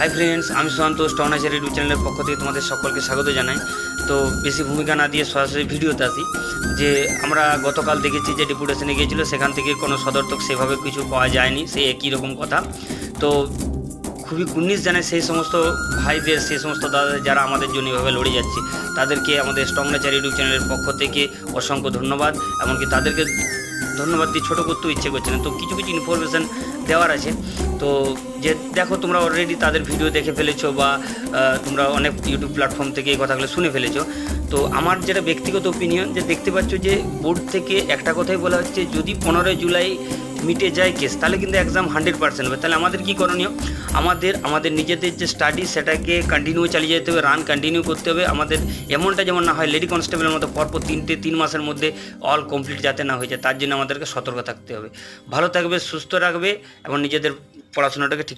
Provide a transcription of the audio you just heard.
Hi friends, আমি Sushant স্টনাচার YouTube চ্যানেলের পক্ষ থেকে তোমাদের সকলকে স্বাগত জানাই। তো বেশি ভূমিকা না দিয়ে সরাসরি ভিডিওতে আসি যে আমরা গতকাল দেখেছি যে ডেপুটেশনে গিয়েছিল, সেখান থেকে কোনো সদর্থক সেভাবে কিছু পাওয়া যায়নি, সেই একই রকম কথা। তো খুবই কুর্নিশ জানাই সেই সমস্ত ভাইদের, সেই সমস্ত দাদাদের যারা আমাদের জন্য এভাবে লড়ে যাচ্ছে, তাদেরকে আমাদের স্টনাচার ইউটিউব চ্যানেলের পক্ষ থেকে অসংখ্য ধন্যবাদ। এমনকি তাদেরকে ধন্যবাদ দিয়ে ছোটো করতেও ইচ্ছে করছে না। তো কিছু কিছু ইনফরমেশান দেওয়ার আছে। তো যে দেখো, তোমরা অলরেডি তাদের ভিডিও দেখে ফেলেছো বা তোমরা অনেক ইউটিউব প্ল্যাটফর্ম থেকে এই কথাগুলো শুনে ফেলেছো। তো আমার যেটা ব্যক্তিগত ওপিনিয়ন, যে দেখতে পাচ্ছ যে বোর্ড থেকে একটা কথাই বলা হচ্ছে, যদি 15 জুলাই মিটে যায় কেস, তাহলে কিন্তু এক্সাম 100% হবে। তাহলে আমাদের কী করণীয়? আমাদের নিজেদের যে স্টাডি, সেটাকে কন্টিনিউ চালিয়ে যেতে হবে, রান কন্টিনিউ করতে হবে। আমাদের এমনটা যেমন না হয় লেডি কনস্টেবলের মতো পরপর 3 মাসের মধ্যে অল কমপ্লিট যাতে না হয়ে যায়, তার জন্য আমাদেরকে সতর্ক থাকতে হবে। ভালো থাকবে, সুস্থ রাখবে এবং নিজেদের পড়াশোনাটাকে ঠিক